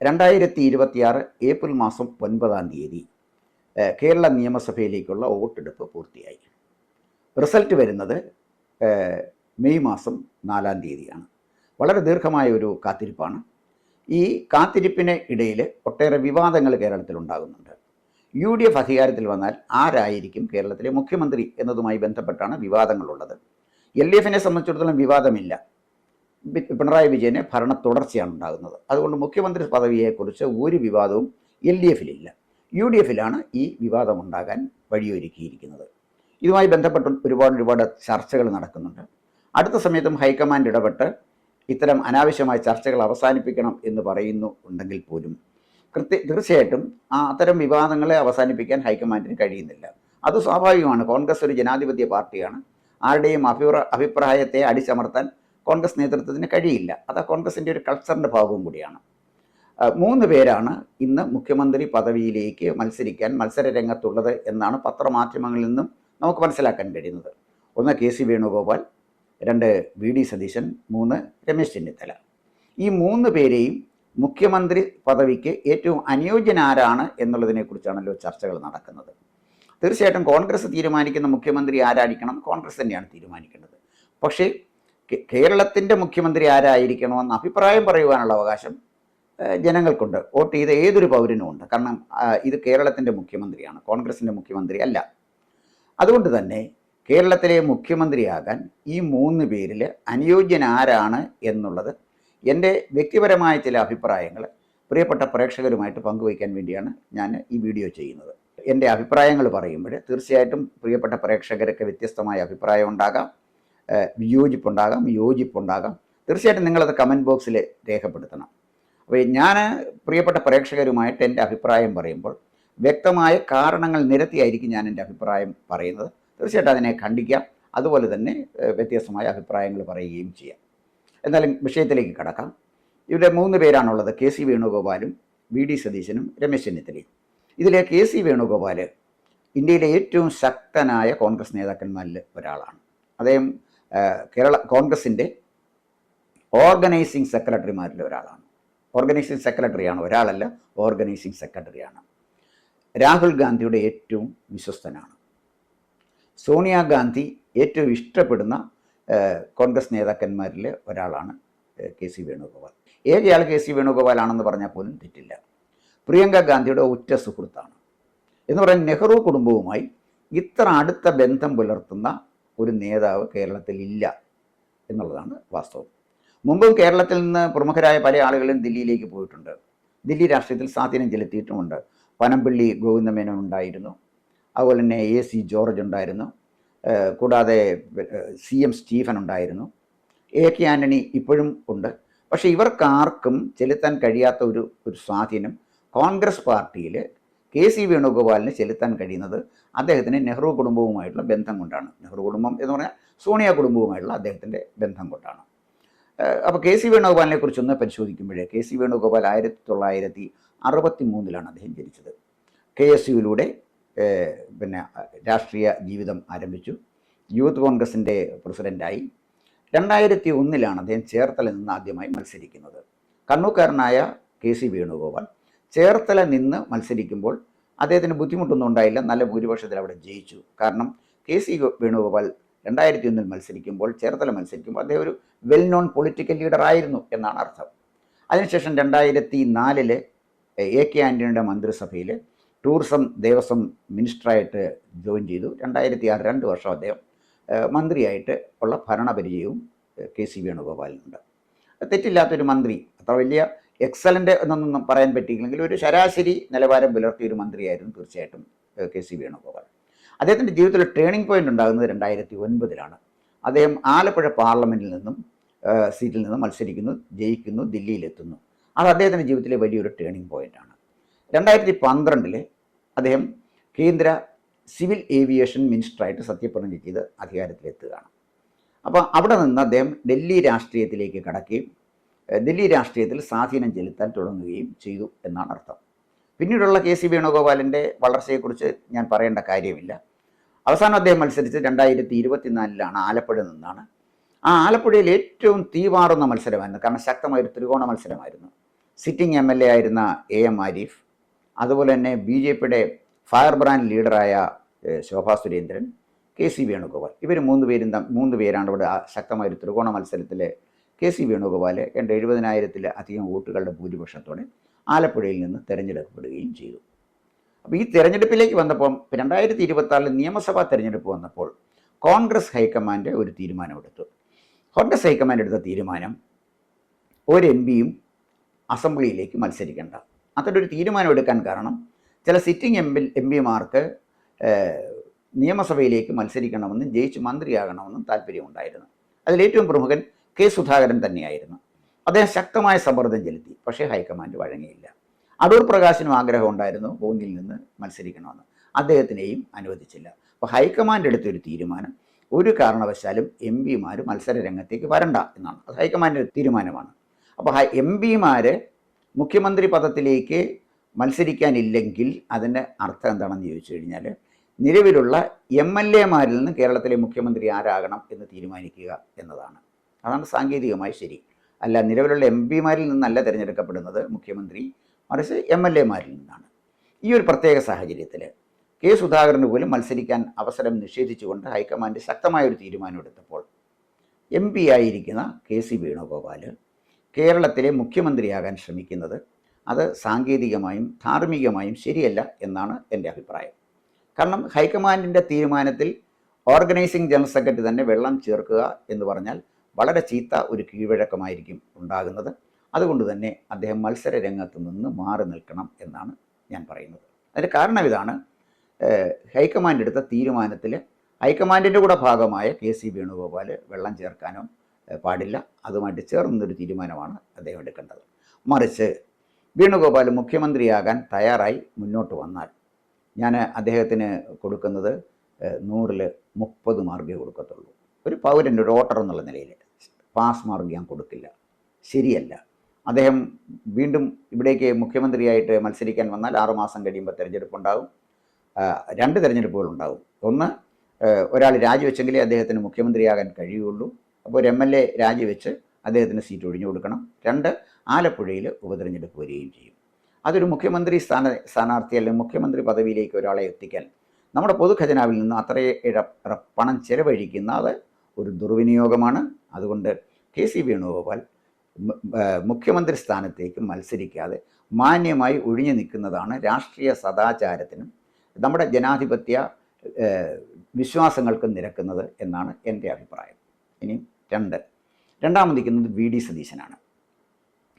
2026 April മാസം 9-ാം തീയതി കേരള നിയമസഭയിലേക്കുള്ള വോട്ടെടുപ്പ് പൂർത്തിയായി. റിസൾട്ട് വരുന്നത് മെയ് മാസം 4-ാം തീയതിയാണ്. വളരെ ദീർഘമായ ഒരു കാത്തിരിപ്പാണ്. ഈ കാത്തിരിപ്പിന് ഇടയിൽ ഒട്ടേറെ വിവാദങ്ങൾ കേരളത്തിലുണ്ടാകുന്നുണ്ട്. UDF അധികാരത്തിൽ വന്നാൽ ആരായിരിക്കും കേരളത്തിലെ മുഖ്യമന്ത്രി എന്നതുമായി ബന്ധപ്പെട്ടാണ് വിവാദങ്ങളുള്ളത്. LDFനെ സംബന്ധിച്ചിടത്തോളം വിവാദമില്ല. പിണറായി വിജയന് ഭരണ തുടർച്ചയാണ് ഉണ്ടാകുന്നത്. അതുകൊണ്ട് മുഖ്യമന്ത്രി പദവിയെക്കുറിച്ച് ഒരു വിവാദവും LDFിലില്ല. UDFിലാണ് ഈ വിവാദമുണ്ടാകാൻ വഴിയൊരുക്കിയിരിക്കുന്നത്. ഇതുമായി ബന്ധപ്പെട്ട് ഒരുപാട് ചർച്ചകൾ നടക്കുന്നുണ്ട്. അടുത്ത സമയത്തും ഹൈക്കമാൻഡ് ഇടപെട്ട് ഇത്തരം അനാവശ്യമായ ചർച്ചകൾ അവസാനിപ്പിക്കണം എന്ന് പറയുന്നുണ്ടെങ്കിൽ പോലും തീർച്ചയായിട്ടും അത്തരം വിവാദങ്ങളെ അവസാനിപ്പിക്കാൻ ഹൈക്കമാൻഡിന് കഴിയുന്നില്ല. അത് സ്വാഭാവികമാണ്. കോൺഗ്രസ് ഒരു ജനാധിപത്യ പാർട്ടിയാണ്. ആരുടെയും അഭിപ്രായത്തെ അടിച്ചമർത്താൻ കോൺഗ്രസ് നേതൃത്വത്തിന് കഴിയില്ല. അത് കോൺഗ്രസിൻ്റെ ഒരു കൾച്ചറിൻ്റെ ഭാഗവും കൂടിയാണ്. 3 പേരാണ് ഇന്ന് മുഖ്യമന്ത്രി പദവിയിലേക്ക് മത്സരിക്കാൻ മത്സര രംഗത്തുള്ളത് എന്നാണ് പത്രമാധ്യമങ്ങളിൽ നിന്നും നമുക്ക് മനസ്സിലാക്കാൻ കഴിയുന്നത്. 1 KC വേണുഗോപാൽ, 2 VD സതീശൻ, 3 രമേശ് ചെന്നിത്തല. ഈ 3 പേരെയും മുഖ്യമന്ത്രി പദവിക്ക് ഏറ്റവും അനുയോജ്യനാരാണ് എന്നുള്ളതിനെക്കുറിച്ചാണല്ലോ ചർച്ചകൾ നടക്കുന്നത്. തീർച്ചയായിട്ടും കോൺഗ്രസ് തീരുമാനിക്കുന്ന മുഖ്യമന്ത്രി ആരായിരിക്കണം കോൺഗ്രസ് തന്നെയാണ് തീരുമാനിക്കേണ്ടത്. പക്ഷേ കേരളത്തിൻ്റെ മുഖ്യമന്ത്രി ആരായിരിക്കണമെന്ന് അഭിപ്രായം പറയുവാനുള്ള അവകാശം ജനങ്ങൾക്കുണ്ട്. വോട്ട് ചെയ്ത ഏതൊരു പൗരനും ഉണ്ട്. കാരണം ഇത് കേരളത്തിൻ്റെ മുഖ്യമന്ത്രിയാണ്, കോൺഗ്രസിൻ്റെ മുഖ്യമന്ത്രി അല്ല. അതുകൊണ്ട് തന്നെ കേരളത്തിലെ മുഖ്യമന്ത്രിയാകാൻ ഈ 3 പേരിൽ അനുയോജ്യനാരാണ് എന്നുള്ളത് എൻ്റെ വ്യക്തിപരമായ ചില അഭിപ്രായങ്ങൾ പ്രിയപ്പെട്ട പ്രേക്ഷകരുമായിട്ട് പങ്കുവയ്ക്കാൻ വേണ്ടിയാണ് ഞാൻ ഈ വീഡിയോ ചെയ്യുന്നത്. എൻ്റെ അഭിപ്രായങ്ങൾ പറയുമ്പോൾ തീർച്ചയായിട്ടും പ്രിയപ്പെട്ട പ്രേക്ഷകർക്ക് വ്യത്യസ്തമായ അഭിപ്രായം ഉണ്ടാകാം, വിയോജിപ്പുണ്ടാകാം, യോജിപ്പുണ്ടാകാം. തീർച്ചയായിട്ടും നിങ്ങളത് കമൻറ്റ് ബോക്സിൽ രേഖപ്പെടുത്തണം. അപ്പോൾ ഞാൻ പ്രിയപ്പെട്ട പ്രേക്ഷകരുമായിട്ട് എൻ്റെ അഭിപ്രായം പറയുമ്പോൾ വ്യക്തമായ കാരണങ്ങൾ നിരത്തിയായിരിക്കും ഞാൻ എൻ്റെ അഭിപ്രായം പറയുന്നത്. തീർച്ചയായിട്ടും അതിനെ ഖണ്ഡിക്കാം, അതുപോലെ തന്നെ വ്യത്യസ്തമായ അഭിപ്രായങ്ങൾ പറയുകയും ചെയ്യാം. എന്നാലും വിഷയത്തിലേക്ക് കടക്കാം. ഇവിടെ 3 പേരാണുള്ളത്: KC വേണുഗോപാലും, VD സതീശനും, രമേശ് ചെന്നിത്തലയും. ഇതിലെ KC വേണുഗോപാൽ ഇന്ത്യയിലെ ഏറ്റവും ശക്തനായ കോൺഗ്രസ് നേതാക്കന്മാരിൽ ഒരാളാണ്. അദ്ദേഹം കോൺഗ്രസിൻ്റെ ഓർഗനൈസിങ് സെക്രട്ടറിമാരിൽ ഒരാളാണ്. ഓർഗനൈസിങ് സെക്രട്ടറിയാണ്, ഒരാളല്ല, ഓർഗനൈസിങ് സെക്രട്ടറിയാണ്. രാഹുൽ ഗാന്ധിയുടെ ഏറ്റവും വിശ്വസ്തനാണ്. സോണിയാഗാന്ധി ഏറ്റവും ഇഷ്ടപ്പെടുന്ന കോൺഗ്രസ് നേതാക്കന്മാരിൽ ഒരാളാണ് KC വേണുഗോപാൽ. ഏകയാൾ KC വേണുഗോപാലാണെന്ന് പറഞ്ഞാൽ പോലും തെറ്റില്ല. പ്രിയങ്ക ഗാന്ധിയുടെ ഉറ്റ സുഹൃത്താണ്. എന്ന് പറയുന്ന നെഹ്റു കുടുംബവുമായി ഇത്ര അടുത്ത ബന്ധം പുലർത്തുന്ന ഒരു നേതാവ് കേരളത്തിൽ ഇല്ല എന്നുള്ളതാണ് വാസ്തവം. മുമ്പും കേരളത്തിൽ നിന്ന് പ്രമുഖരായ പല ആളുകളും ദില്ലിയിലേക്ക് പോയിട്ടുണ്ട്. ദില്ലി രാഷ്ട്രീയത്തിൽ സ്വാധീനം ചെലുത്തിയിട്ടുമുണ്ട്. പനമ്പള്ളി ഗോവിന്ദമേനോൻ ഉണ്ടായിരുന്നു, അതുപോലെ തന്നെ AC ജോർജ് ഉണ്ടായിരുന്നു, കൂടാതെ CM സ്റ്റീഫൻ ഉണ്ടായിരുന്നു, AK ആൻ്റണി ഇപ്പോഴും ഉണ്ട്. പക്ഷേ ഇവർക്കാർക്കും ചെലുത്താൻ കഴിയാത്ത ഒരു സ്വാധീനം കോൺഗ്രസ് പാർട്ടിയിൽ KC വേണുഗോപാലിന് ചെലുത്താൻ കഴിയുന്നത് അദ്ദേഹത്തിന് നെഹ്റു കുടുംബവുമായിട്ടുള്ള ബന്ധം കൊണ്ടാണ്. നെഹ്റു കുടുംബം എന്ന് പറഞ്ഞാൽ സോണിയ കുടുംബവുമായിട്ടുള്ള അദ്ദേഹത്തിൻ്റെ ബന്ധം കൊണ്ടാണ്. അപ്പോൾ KC വേണുഗോപാലിനെ കുറിച്ചൊന്ന് പരിശോധിക്കുമ്പോഴേ KC വേണുഗോപാൽ 1963 അദ്ദേഹം ജനിച്ചത്. KSUവിലൂടെ രാഷ്ട്രീയ ജീവിതം ആരംഭിച്ചു. യൂത്ത് കോൺഗ്രസിൻ്റെ പ്രസിഡൻ്റായി. 2001 അദ്ദേഹം ചേർത്തലയിൽ നിന്ന് ആദ്യമായി മത്സരിക്കുന്നത്. കണ്ണൂക്കാരനായ KC വേണുഗോപാൽ ചേർത്തല നിന്ന് മത്സരിക്കുമ്പോൾ അദ്ദേഹത്തിന് ബുദ്ധിമുട്ടൊന്നും ഉണ്ടായില്ല. നല്ല ഭൂരിപക്ഷത്തിൽ അവിടെ ജയിച്ചു. കാരണം KC വേണുഗോപാൽ 2001 മത്സരിക്കുമ്പോൾ, ചേർത്തല മത്സരിക്കുമ്പോൾ അദ്ദേഹം ഒരു വെൽ നോൺ പൊളിറ്റിക്കൽ ലീഡർ ആയിരുന്നു എന്നാണ് അർത്ഥം. അതിനുശേഷം 2004 AK ആൻ്റണിയുടെ മന്ത്രിസഭയിൽ ടൂറിസം ദേവസ്വം മിനിസ്റ്ററായിട്ട് ജോയിൻ ചെയ്തു. 2006 2 വർഷം അദ്ദേഹം മന്ത്രിയായിട്ട് ഉള്ള ഭരണപരിചയവും KC വേണുഗോപാലിനുണ്ട്. തെറ്റില്ലാത്തൊരു മന്ത്രി, അത്ര വലിയ എക്സലൻ്റ് എന്നൊന്നും പറയാൻ പറ്റിയില്ലെങ്കിൽ ഒരു ശരാശരി നിലവാരം പുലർത്തിയൊരു മന്ത്രിയായിരുന്നു തീർച്ചയായിട്ടും KC വേണുഗോപാൽ. അദ്ദേഹത്തിൻ്റെ ജീവിതത്തിൽ ടേണിംഗ് പോയിൻ്റ് ഉണ്ടാകുന്നത് 2009 അദ്ദേഹം ആലപ്പുഴ പാർലമെൻറ്റിൽ നിന്നും സീറ്റിൽ നിന്നും മത്സരിക്കുന്നു, ജയിക്കുന്നു, ദില്ലിയിലെത്തുന്നു. അത് അദ്ദേഹത്തിൻ്റെ ജീവിതത്തിലെ വലിയൊരു ടേണിംഗ് പോയിൻ്റാണ്. 2012 അദ്ദേഹം കേന്ദ്ര സിവിൽ ഏവിയേഷൻ മിനിസ്റ്ററായിട്ട് സത്യപ്രതിജ്ഞ ചെയ്ത് അധികാരത്തിലെത്തുകയാണ്. അപ്പോൾ അവിടെ നിന്ന് അദ്ദേഹം ഡൽഹി രാഷ്ട്രീയത്തിലേക്ക് കടക്കുകയും ഡൽഹി രാഷ്ട്രീയത്തിൽ സ്വാധീനം ചെലുത്താൻ തുടങ്ങുകയും ചെയ്തു എന്നാണ് അർത്ഥം. പിന്നീടുള്ള KC വേണുഗോപാലിൻ്റെ വളർച്ചയെക്കുറിച്ച് ഞാൻ പറയേണ്ട കാര്യമില്ല. അവസാനം അദ്ദേഹം മത്സരിച്ചത് 2024 ആലപ്പുഴ നിന്നാണ്. ആ ആലപ്പുഴയിൽ ഏറ്റവും തീവാറുന്ന മത്സരമായിരുന്നു. കാരണം ശക്തമായൊരു ത്രികോണ മത്സരമായിരുന്നു. സിറ്റിംഗ് MLA ആയിരുന്ന AM ആരിഫ്, അതുപോലെ തന്നെ BJPയുടെ ഫയർ ബ്രാൻഡ് ലീഡറായ ശോഭാ സുരേന്ദ്രൻ, KC വേണുഗോപാൽ, ഇവർ മൂന്ന് പേരാണ് ഇവിടെ ശക്തമായൊരു ത്രികോണ മത്സരത്തിൽ KC വേണുഗോപാൽ 70,000-ലധികം വോട്ടുകളുടെ ഭൂരിപക്ഷത്തോടെ ആലപ്പുഴയിൽ നിന്ന് തിരഞ്ഞെടുക്കപ്പെടുകയും ചെയ്തു. അപ്പോൾ ഈ തിരഞ്ഞെടുപ്പിലേക്ക് വന്നപ്പോൾ 2024 നിയമസഭാ തിരഞ്ഞെടുപ്പ് വന്നപ്പോൾ കോൺഗ്രസ് ഹൈക്കമാൻഡ് ഒരു തീരുമാനമെടുത്തു. കോൺഗ്രസ് ഹൈക്കമാൻഡ് എടുത്ത തീരുമാനം, ഒരു MPയും അസംബ്ലിയിലേക്ക് മത്സരിക്കേണ്ട. അത്തരൊരു തീരുമാനം എടുക്കാൻ കാരണം ചില സിറ്റിംഗ് MPമാർക്ക് നിയമസഭയിലേക്ക് മത്സരിക്കണമെന്നും ജയിച്ച് മന്ത്രിയാകണമെന്നും താല്പര്യമുണ്ടായിരുന്നു. അതിലേറ്റവും പ്രമുഖൻ K. സുധാകരൻ തന്നെയായിരുന്നു. അദ്ദേഹം ശക്തമായ സമ്മർദ്ദം ചെലുത്തി. പക്ഷേ ഹൈക്കമാൻഡ് വഴങ്ങിയില്ല. അടൂർ പ്രകാശിനും ആഗ്രഹം ഉണ്ടായിരുന്നു കോന്നിയിൽ നിന്ന് മത്സരിക്കണമെന്ന്. അദ്ദേഹത്തിനെയും അനുവദിച്ചില്ല. അപ്പോൾ ഹൈക്കമാൻഡ് എടുത്തൊരു തീരുമാനം, ഒരു കാരണവശാലും MPമാർ മത്സര രംഗത്തേക്ക് വരണ്ട എന്നാണ്. അത് ഹൈക്കമാൻഡ് തീരുമാനമാണ്. അപ്പോൾ MPമാർ മുഖ്യമന്ത്രി പദത്തിലേക്ക് മത്സരിക്കാനില്ലെങ്കിൽ അതിൻ്റെ അർത്ഥം എന്താണെന്ന് ചോദിച്ചു കഴിഞ്ഞാൽ, നിലവിലുള്ള MLAമാരിൽ നിന്ന് കേരളത്തിലെ മുഖ്യമന്ത്രി ആരാകണം എന്ന് തീരുമാനിക്കുക എന്നതാണ്. അതാണ് സാങ്കേതികമായി ശരി. അല്ല, നിലവിലുള്ള MPമാരിൽ നിന്നല്ല തിരഞ്ഞെടുക്കപ്പെടുന്നത് മുഖ്യമന്ത്രി, മറിച്ച് MLAമാരിൽ നിന്നാണ്. ഈ ഒരു പ്രത്യേക സാഹചര്യത്തിൽ K. സുധാകരന് പോലും മത്സരിക്കാൻ അവസരം നിഷേധിച്ചുകൊണ്ട് ഹൈക്കമാൻഡ് ശക്തമായൊരു തീരുമാനമെടുത്തപ്പോൾ MP ആയിരിക്കുന്ന KC വേണുഗോപാൽ കേരളത്തിലെ മുഖ്യമന്ത്രിയാകാൻ ശ്രമിക്കുന്നത് അത് സാങ്കേതികമായും ധാർമ്മികമായും ശരിയല്ല എന്നാണ് എൻ്റെ അഭിപ്രായം. കാരണം ഹൈക്കമാൻഡിൻ്റെ തീരുമാനത്തിൽ ഓർഗനൈസിംഗ് ജനറൽ സെക്രട്ടറി തന്നെ വെള്ളം ചേർക്കുക എന്ന് പറഞ്ഞാൽ വളരെ ചീത്ത ഒരു കീഴ്വഴക്കമായിരിക്കും ഉണ്ടാകുന്നത്. അതുകൊണ്ട് തന്നെ അദ്ദേഹം മത്സര രംഗത്ത് നിന്ന് മാറി നിൽക്കണം എന്നാണ് ഞാൻ പറയുന്നത്. അതിന് കാരണം ഇതാണ്, ഹൈക്കമാൻഡ് എടുത്ത തീരുമാനത്തിൽ ഹൈക്കമാൻഡിൻ്റെ കൂടെ ഭാഗമായ KC വേണുഗോപാൽ വെള്ളം ചേർക്കാനോ പാടില്ല. അതുമായിട്ട് ചേർന്നൊരു തീരുമാനമാണ് അദ്ദേഹം എടുക്കേണ്ടത്. മറിച്ച് വേണുഗോപാൽ മുഖ്യമന്ത്രിയാകാൻ തയ്യാറായി മുന്നോട്ട് വന്നാൽ ഞാൻ അദ്ദേഹത്തിന് കൊടുക്കുന്നത് 100-ൽ 30 മാർക്കേ കൊടുക്കത്തുള്ളൂ. ഒരു പൗരൻ്റെ, ഒരു വോട്ടർ എന്നുള്ള നിലയിൽ പാസ് മാർക്ക് ഞാൻ കൊടുക്കില്ല. ശരിയല്ല. അദ്ദേഹം വീണ്ടും ഇവിടേക്ക് മുഖ്യമന്ത്രിയായിട്ട് മത്സരിക്കാൻ വന്നാൽ 6 മാസം കഴിയുമ്പോൾ തിരഞ്ഞെടുപ്പുണ്ടാകും. 2 തിരഞ്ഞെടുപ്പുകളുണ്ടാകും. ഒന്ന്, ഒരാൾ രാജിവെച്ചെങ്കിലേ അദ്ദേഹത്തിന് മുഖ്യമന്ത്രിയാകാൻ കഴിയുള്ളൂ. അപ്പോൾ ഒരു MLA രാജിവെച്ച് അദ്ദേഹത്തിന് സീറ്റ് ഒഴിഞ്ഞു കൊടുക്കണം. 2, ആലപ്പുഴയിൽ ഉപതെരഞ്ഞെടുപ്പ് വരികയും ചെയ്യും. അതൊരു മുഖ്യമന്ത്രി സ്ഥാനാർത്ഥി അല്ലെങ്കിൽ മുഖ്യമന്ത്രി പദവിയിലേക്ക് ഒരാളെ എത്തിക്കാൻ നമ്മുടെ പൊതുഖജനാവിൽ നിന്ന് അത്രയേറെ പണം ചെലവഴിക്കുന്നത് ഒരു ദുർവിനിയോഗമാണ്. അതുകൊണ്ട് KC വേണുഗോപാൽ മുഖ്യമന്ത്രി സ്ഥാനത്തേക്ക് മത്സരിക്കാതെ മാന്യമായി ഒഴിഞ്ഞു നിൽക്കുന്നതാണ് രാഷ്ട്രീയ സദാചാരത്തിനും നമ്മുടെ ജനാധിപത്യ വിശ്വാസങ്ങൾക്കും നിരക്കുന്നത് എന്നാണ് എൻ്റെ അഭിപ്രായം. ഇനി രണ്ടാമത് നിൽക്കുന്നത് VD സതീശനാണ്.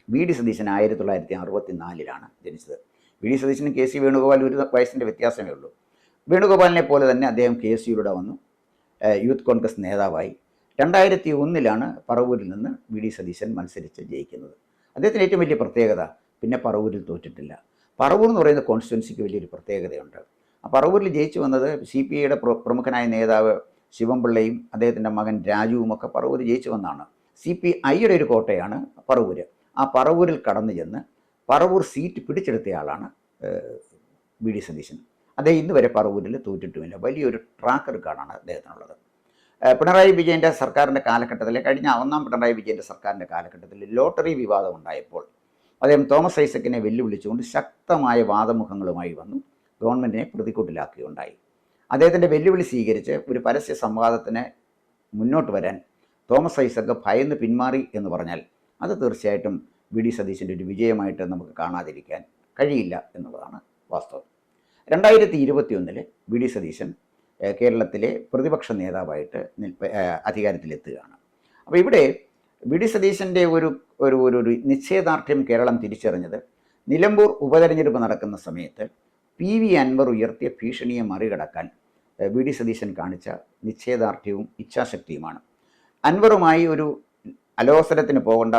VD സതീശൻ 1964 ജനിച്ചത്. VD സതീശനും KC വേണുഗോപാൽ 1 വയസ്സിൻ്റെ വ്യത്യാസമേ ഉള്ളൂ. വേണുഗോപാലിനെ പോലെ തന്നെ അദ്ദേഹം KSUയിലൂടെ വന്നു, യൂത്ത് കോൺഗ്രസ് നേതാവായി. 2001 പറവൂരിൽ നിന്ന് VD സതീശൻ മത്സരിച്ച് ജയിക്കുന്നത്. അദ്ദേഹത്തിന് ഏറ്റവും വലിയ പ്രത്യേകത, പിന്നെ പറവൂരിൽ തോറ്റിട്ടില്ല. പറവൂർ എന്ന് പറയുന്ന കോൺസ്റ്റിറ്റ്യുവൻസിക്ക് വലിയൊരു പ്രത്യേകതയുണ്ട്. ആ പറവൂരിൽ ജയിച്ചു വന്നത് CPIയുടെ പ്രമുഖനായ നേതാവ് ശിവൻപിള്ളയും അദ്ദേഹത്തിൻ്റെ മകൻ രാജുവുമൊക്കെ പറവൂർ ജയിച്ചു വന്നാണ്. CPIയുടെ ഒരു കോട്ടയാണ് പറവൂർ. ആ പറവൂരിൽ കടന്നു ചെന്ന് പറവൂർ സീറ്റ് പിടിച്ചെടുത്തയാളാണ് VD സതീശൻ. അദ്ദേഹം ഇന്ന് വരെ പറവൂരിൽ തോറ്റിട്ടുമില്ല. വലിയൊരു ട്രാക്ക് റെക്കോർഡാണ് അദ്ദേഹത്തിനുള്ളത്. പിണറായി വിജയൻ്റെ സർക്കാരിൻ്റെ കാലഘട്ടത്തിൽ, കഴിഞ്ഞ 1ാം പിണറായി വിജയൻ്റെ സർക്കാരിൻ്റെ കാലഘട്ടത്തിൽ ലോട്ടറി വിവാദം ഉണ്ടായപ്പോൾ അദ്ദേഹം തോമസ് ഐസക്കിനെ വെല്ലുവിളിച്ചുകൊണ്ട് ശക്തമായ വാദമുഖങ്ങളുമായി വന്നു ഗവൺമെൻറ്റിനെ പ്രതിക്കൂട്ടിലാക്കുകയുണ്ടായി. അദ്ദേഹത്തിൻ്റെ വെല്ലുവിളി സ്വീകരിച്ച് ഒരു പരസ്യ സംവാദത്തിന് മുന്നോട്ട് വരാൻ തോമസ് ഐസക്ക് ഭയന്ന് പിന്മാറി എന്ന് പറഞ്ഞാൽ അത് തീർച്ചയായിട്ടും VD സതീശൻ്റെ ഒരു വിജയമായിട്ട് നമുക്ക് കാണാതിരിക്കാൻ കഴിയില്ല എന്നുള്ളതാണ് വാസ്തവം. 2021 VD സതീശൻ കേരളത്തിലെ പ്രതിപക്ഷ നേതാവായിട്ട് അധികാരത്തിലെത്തുകയാണ്. അപ്പോൾ ഇവിടെ VD സതീശൻ്റെ ഒരു നിശ്ചയദാർഢ്യം കേരളം തിരിച്ചറിഞ്ഞത് നിലമ്പൂർ ഉപതെരഞ്ഞെടുപ്പ് നടക്കുന്ന സമയത്ത് PV അൻവർ ഉയർത്തിയ ഭീഷണിയെ മറികടക്കാൻ VD സതീശൻ കാണിച്ച നിശ്ചയദാർഢ്യവും ഇച്ഛാശക്തിയുമാണ്. അൻവറുമായി ഒരു അലോസരത്തിന് പോകേണ്ട,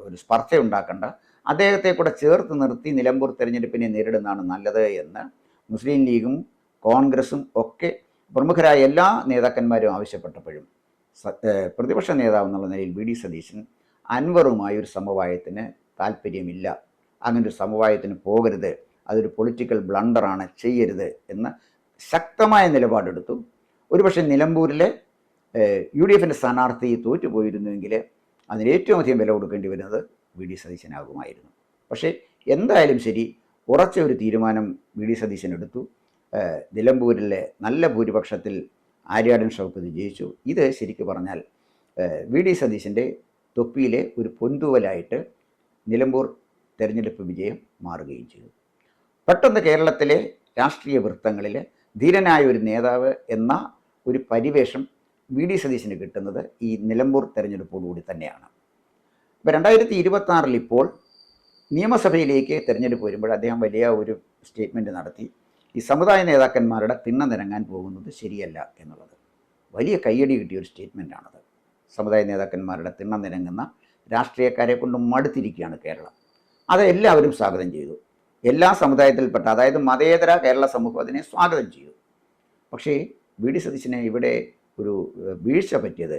ഒരു സ്പർദ്ധ ഉണ്ടാക്കേണ്ട, അദ്ദേഹത്തെ കൂടെ ചേർത്ത് നിർത്തി നിലമ്പൂർ തെരഞ്ഞെടുപ്പിനെ നേരിടുന്നതാണ് നല്ലത് എന്ന് മുസ്ലിം ലീഗും കോൺഗ്രസും ഒക്കെ പ്രമുഖരായ എല്ലാ നേതാക്കന്മാരും ആവശ്യപ്പെട്ടപ്പോഴും പ്രതിപക്ഷ നേതാവ് എന്നുള്ള നിലയിൽ VD സതീശൻ അൻവറുമായി ഒരു സമവായത്തിന് താല്പര്യമില്ല, അങ്ങനൊരു സമവായത്തിന് പോകരുത്, അതൊരു പൊളിറ്റിക്കൽ ബ്ലണ്ടറാണ്, ചെയ്യരുത് എന്ന് ശക്തമായ നിലപാടെടുത്തു. ഒരുപക്ഷെ നിലമ്പൂരിലെ UDFൻ്റെ സ്ഥാനാർത്ഥി തോറ്റുപോയിരുന്നുവെങ്കിൽ അതിന് ഏറ്റവും അധികം വില കൊടുക്കേണ്ടി വരുന്നത് വി ഡി സതീശനാകുമായിരുന്നു. പക്ഷേ എന്തായാലും ശരി, ഉറച്ച ഒരു തീരുമാനം വി ഡി സതീശൻ എടുത്തു. നിലമ്പൂരിലെ നല്ല ഭൂരിപക്ഷത്തിൽ ആര്യാടൻ ഷൗക്കത്ത് ജയിച്ചു. ഇത് ശരിക്കും പറഞ്ഞാൽ വി ഡി സതീശൻ്റെ തൊപ്പിയിലെ ഒരു പൊന്തൂവലായിട്ട് നിലമ്പൂർ തെരഞ്ഞെടുപ്പ് വിജയം മാറുകയും ചെയ്തു. പെട്ടെന്ന് കേരളത്തിലെ രാഷ്ട്രീയ വൃത്തങ്ങളിൽ ധീരനായ ഒരു നേതാവ് എന്ന ഒരു പരിവേഷം വി ഡി സതീശന് കിട്ടുന്നത് ഈ നിലമ്പൂർ തെരഞ്ഞെടുപ്പോടുകൂടി തന്നെയാണ്. ഇപ്പോൾ 2026 ഇപ്പോൾ നിയമസഭയിലേക്ക് തിരഞ്ഞെടുപ്പ് വരുമ്പോൾ അദ്ദേഹം വലിയ ഒരു സ്റ്റേറ്റ്മെൻറ്റ് നടത്തി. ഈ സമുദായ നേതാക്കന്മാരുടെ തിണ്ണ നിരങ്ങാൻ പോകുന്നത് ശരിയല്ല എന്നുള്ളത് വലിയ കയ്യടി കിട്ടിയ ഒരു സ്റ്റേറ്റ്മെൻറ്റാണത്. സമുദായ നേതാക്കന്മാരുടെ തിണ്ണ നിരങ്ങുന്ന രാഷ്ട്രീയക്കാരെ കൊണ്ട് മടുത്തിരിക്കുകയാണ് കേരളം. അത് എല്ലാവരും സ്വാഗതം ചെയ്തു. എല്ലാ സമുദായത്തിൽപ്പെട്ട, അതായത് മതേതര കേരള സമൂഹം അതിനെ സ്വാഗതം ചെയ്തു. പക്ഷേ വി ഡി സതീശന് ഇവിടെ ഒരു വീഴ്ച പറ്റിയത്,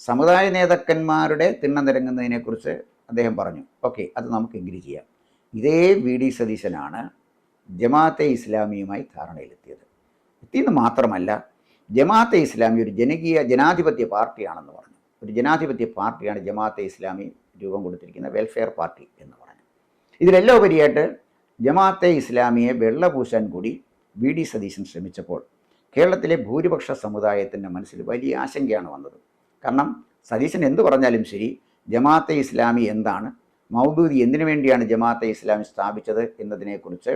സമുദായ നേതാക്കന്മാരുടെ തിണ്ണ നിരങ്ങുന്നതിനെക്കുറിച്ച് അദ്ദേഹം പറഞ്ഞു. ഓക്കെ, അത് നമുക്ക് എഗ്രി ചെയ്യാം. ഇതേ വി ഡി സതീശനാണ് ജമാഅത്തെ ഇസ്ലാമിയുമായി ധാരണയിലെത്തിയത്. എത്തിയെന്ന് മാത്രമല്ല, ജമാഅത്തെ ഇസ്ലാമി ഒരു ജനാധിപത്യ പാർട്ടിയാണെന്ന് പറഞ്ഞു. ഒരു ജനാധിപത്യ പാർട്ടിയാണ് ജമാഅത്തെ ഇസ്ലാമി രൂപം കൊടുത്തിരിക്കുന്ന വെൽഫെയർ പാർട്ടി എന്ന് പറഞ്ഞു. ഇതിലെല്ലാം ഉപരിയായിട്ട് ജമാഅത്തെ ഇസ്ലാമിയെ വെള്ളപൂശാൻ കൂടി വി ഡി സതീശൻ ശ്രമിച്ചപ്പോൾ കേരളത്തിലെ ഭൂരിപക്ഷ സമുദായത്തിൻ്റെ മനസ്സിൽ വലിയ ആശങ്കയാണ് വന്നത്. കാരണം സതീശൻ എന്തു പറഞ്ഞാലും ശരി, ജമാഅത്തെ ഇസ്ലാമി എന്താണ്, മൗദൂദി എന്തിനു വേണ്ടിയാണ് ജമാഅത്തെ ഇസ്ലാമി സ്ഥാപിച്ചത് എന്നതിനെക്കുറിച്ച്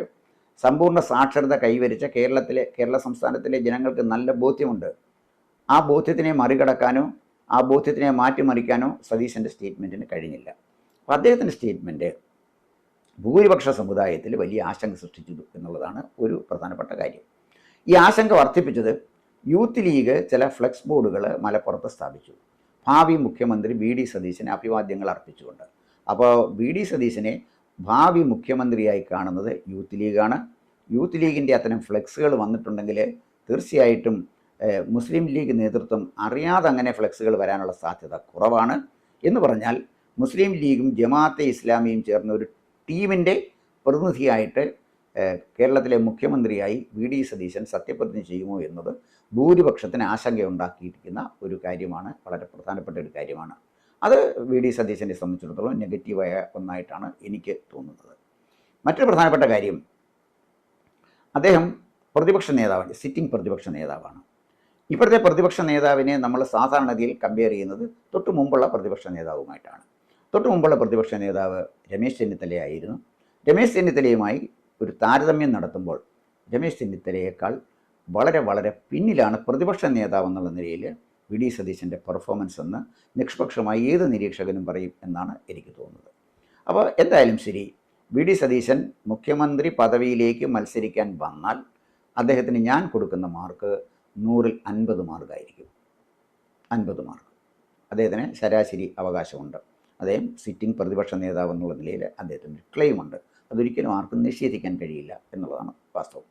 സമ്പൂർണ്ണ സാക്ഷരത കൈവരിച്ച കേരള സംസ്ഥാനത്തിലെ ജനങ്ങൾക്ക് നല്ല ബോധ്യമുണ്ട്. ആ ബോധ്യത്തിനെ മറികടക്കാനോ ആ ബോധ്യത്തിനെ മാറ്റിമറിക്കാനോ സതീശൻ്റെ സ്റ്റേറ്റ്മെൻറ്റിന് കഴിഞ്ഞില്ല. അപ്പോൾ അദ്ദേഹത്തിൻ്റെ സ്റ്റേറ്റ്മെൻറ്റ് ഭൂരിപക്ഷ സമുദായത്തിൽ വലിയ ആശങ്ക സൃഷ്ടിച്ചു എന്നുള്ളതാണ് ഒരു പ്രധാനപ്പെട്ട കാര്യം. ഈ ആശങ്ക വർദ്ധിപ്പിച്ചത് യൂത്ത് ലീഗ് ചില ഫ്ലെക്സ് ബോർഡുകൾ മലപ്പുറത്ത് സ്ഥാപിച്ചു, ഭാവി മുഖ്യമന്ത്രി വി ഡി സതീശന് അഭിവാദ്യങ്ങൾ അർപ്പിച്ചുകൊണ്ട്. അപ്പോൾ വി ഡി സതീശനെ ഭാവി മുഖ്യമന്ത്രിയായി കാണുന്നത് യൂത്ത് ലീഗാണ്. യൂത്ത് ലീഗിൻ്റെ അത്തരം ഫ്ലെക്സുകൾ വന്നിട്ടുണ്ടെങ്കിൽ തീർച്ചയായിട്ടും മുസ്ലിം ലീഗ് നേതൃത്വം അറിയാതെ അങ്ങനെ ഫ്ലെക്സുകൾ വരാനുള്ള സാധ്യത കുറവാണ്. എന്ന് പറഞ്ഞാൽ മുസ്ലിം ലീഗും ജമാഅത്തെ ഇസ്ലാമിയും ചേർന്ന ഒരു ടീമിൻ്റെ പ്രതിനിധിയായിട്ട് കേരളത്തിലെ മുഖ്യമന്ത്രിയായി വി ഡി സതീശൻ സത്യപ്രതിജ്ഞ ചെയ്യുമോ എന്നത് ഭൂരിപക്ഷത്തിന് ആശങ്കയുണ്ടാക്കിയിരിക്കുന്ന ഒരു കാര്യമാണ്, വളരെ പ്രധാനപ്പെട്ട ഒരു കാര്യമാണ്. അത് വി ഡി സതീശനെ സംബന്ധിച്ചിടത്തോളം നെഗറ്റീവായ ഒന്നായിട്ടാണ് എനിക്ക് തോന്നുന്നത്. മറ്റൊരു പ്രധാനപ്പെട്ട കാര്യം, അദ്ദേഹം പ്രതിപക്ഷ നേതാവാണ്, സിറ്റിംഗ് പ്രതിപക്ഷ നേതാവാണ്. ഇപ്പോഴത്തെ പ്രതിപക്ഷ നേതാവിനെ നമ്മൾ സാധാരണഗതിയിൽ കമ്പയർ ചെയ്യുന്നത് തൊട്ട് മുമ്പുള്ള പ്രതിപക്ഷ നേതാവുമായിട്ടാണ്. തൊട്ട് മുമ്പുള്ള പ്രതിപക്ഷ നേതാവ് രമേശ് ചെന്നിത്തലയായിരുന്നു. രമേശ് ചെന്നിത്തലയുമായി ഒരു താരതമ്യം നടത്തുമ്പോൾ രമേശ് ചെന്നിത്തലയേക്കാൾ വളരെ വളരെ പിന്നിലാണ് പ്രതിപക്ഷ നേതാവ് എന്നുള്ള നിലയിൽ വി ഡി സതീശൻ്റെ പെർഫോമൻസ് എന്ന് നിഷ്പക്ഷമായി ഏത് നിരീക്ഷകനും പറയും എന്നാണ് എനിക്ക് തോന്നുന്നത്. അപ്പോൾ എന്തായാലും ശരി, വി ഡി സതീശൻ മുഖ്യമന്ത്രി പദവിയിലേക്ക് മത്സരിക്കാൻ വന്നാൽ അദ്ദേഹത്തിന് ഞാൻ കൊടുക്കുന്ന മാർക്ക് 100-ൽ 50 മാർക്കായിരിക്കും. 50 മാർക്ക് അദ്ദേഹത്തിന് ശരാശരി അവകാശമുണ്ട്. അദ്ദേഹം സിറ്റിംഗ് പ്രതിപക്ഷ നേതാവ് എന്നുള്ള നിലയിൽ അദ്ദേഹത്തിന് ക്ലെയിമുണ്ട്. അതൊരിക്കലും ആർക്കും നിഷേധിക്കാൻ കഴിയില്ല എന്നുള്ളതാണ് വാസ്തവം.